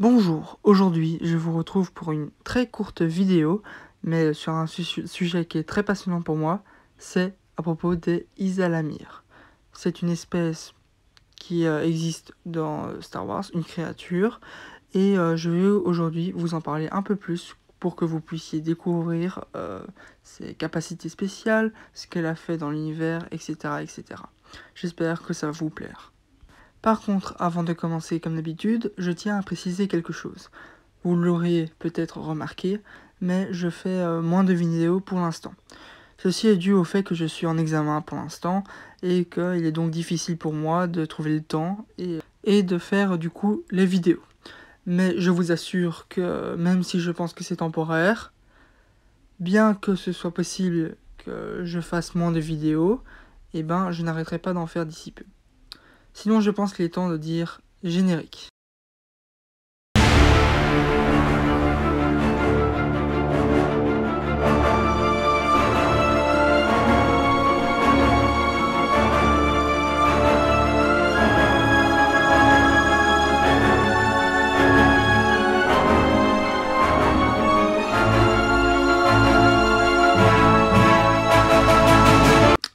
Bonjour, aujourd'hui je vous retrouve pour une très courte vidéo, mais sur un sujet qui est très passionnant pour moi, c'est à propos des Ysalamir. C'est une espèce qui existe dans Star Wars, une créature, et je vais aujourd'hui vous en parler un peu plus pour que vous puissiez découvrir ses capacités spéciales, ce qu'elle a fait dans l'univers, etc., etc. J'espère que ça va vous plaire. Par contre, avant de commencer comme d'habitude, je tiens à préciser quelque chose. Vous l'aurez peut-être remarqué, mais je fais moins de vidéos pour l'instant. Ceci est dû au fait que je suis en examen pour l'instant et qu'il est donc difficile pour moi de trouver le temps et de faire du coup les vidéos. Mais je vous assure que même si je pense que c'est temporaire, bien que ce soit possible que je fasse moins de vidéos, je n'arrêterai pas d'en faire d'ici peu. Sinon, je pense qu'il est temps de dire générique.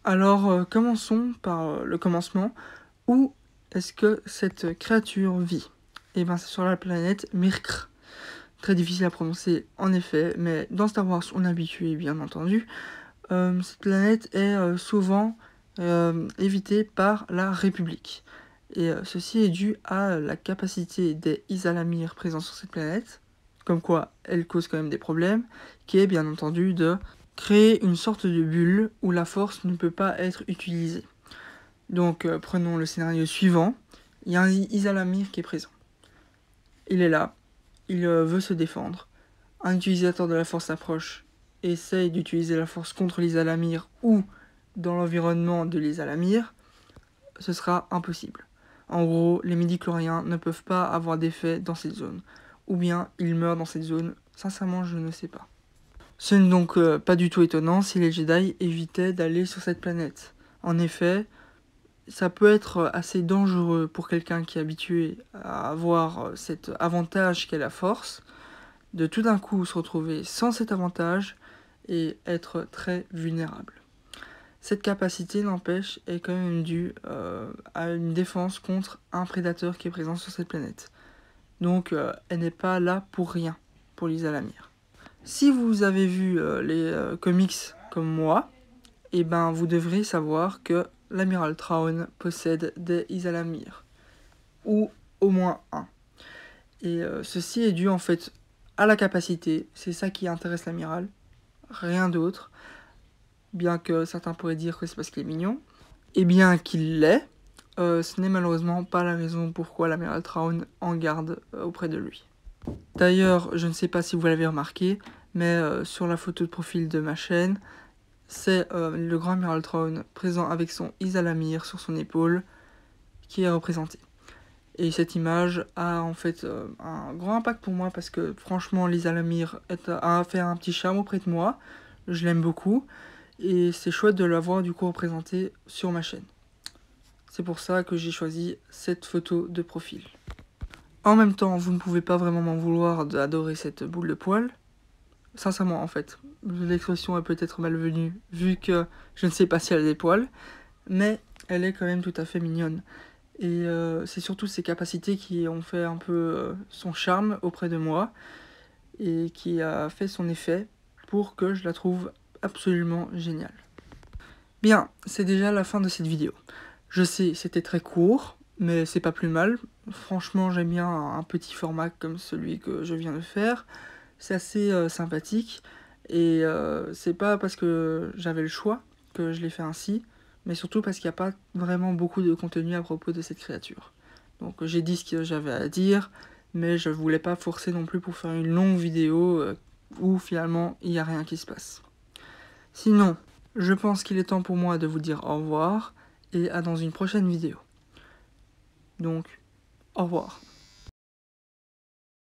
Alors, commençons par le commencement. Où est-ce que cette créature vit? C'est sur la planète Myrkr. Très difficile à prononcer en effet, mais dans Star Wars on est habitué bien entendu. Cette planète est souvent évitée par la République. Et ceci est dû à la capacité des Ysalamir présents sur cette planète, comme quoi elle cause quand même des problèmes, qui est bien entendu de créer une sorte de bulle où la force ne peut pas être utilisée. Donc prenons le scénario suivant, il y a un Ysalamir qui est présent. Il est là, il veut se défendre. Un utilisateur de la force s'approche, essaye d'utiliser la force contre l'Ysalamir ou dans l'environnement de l'Ysalamir, ce sera impossible. En gros, les midi-chloriens ne peuvent pas avoir d'effet dans cette zone. Ou bien ils meurent dans cette zone, sincèrement je ne sais pas. Ce n'est donc pas du tout étonnant si les Jedi évitaient d'aller sur cette planète. En effet, ça peut être assez dangereux pour quelqu'un qui est habitué à avoir cet avantage qu'est la force, de tout d'un coup se retrouver sans cet avantage et être très vulnérable. Cette capacité, n'empêche, est quand même due à une défense contre un prédateur qui est présent sur cette planète. Donc elle n'est pas là pour rien, pour l'Ysalamir. Si vous avez vu les comics comme moi, vous devrez savoir que l'amiral Thrawn possède des Ysalamir, ou au moins un. Et ceci est dû en fait à la capacité, c'est ça qui intéresse l'amiral, rien d'autre, bien que certains pourraient dire que c'est parce qu'il est mignon, et bien qu'il l'est, ce n'est malheureusement pas la raison pourquoi l'amiral Thrawn en garde auprès de lui. D'ailleurs, je ne sais pas si vous l'avez remarqué, mais sur la photo de profil de ma chaîne, c'est le grand amiral Thrawn présent avec son Ysalamir sur son épaule qui est représenté. Et cette image a en fait un grand impact pour moi parce que franchement l'Ysalamir a fait un petit charme auprès de moi, je l'aime beaucoup et c'est chouette de l'avoir du coup représenté sur ma chaîne. C'est pour ça que j'ai choisi cette photo de profil. En même temps, vous ne pouvez pas vraiment m'en vouloir d'adorer cette boule de poil. Sincèrement, en fait, l'expression est peut-être malvenue, vu que je ne sais pas si elle a des poils, mais elle est quand même tout à fait mignonne. Et c'est surtout ses capacités qui ont fait un peu son charme auprès de moi, et qui a fait son effet pour que je la trouve absolument géniale. Bien, c'est déjà la fin de cette vidéo. Je sais, c'était très court, mais c'est pas plus mal. Franchement, j'aime bien un petit format comme celui que je viens de faire. C'est assez sympathique, et c'est pas parce que j'avais le choix que je l'ai fait ainsi, mais surtout parce qu'il n'y a pas vraiment beaucoup de contenu à propos de cette créature. Donc j'ai dit ce que j'avais à dire, mais je voulais pas forcer non plus pour faire une longue vidéo où finalement il n'y a rien qui se passe. Sinon, je pense qu'il est temps pour moi de vous dire au revoir, et à dans une prochaine vidéo. Donc, au revoir.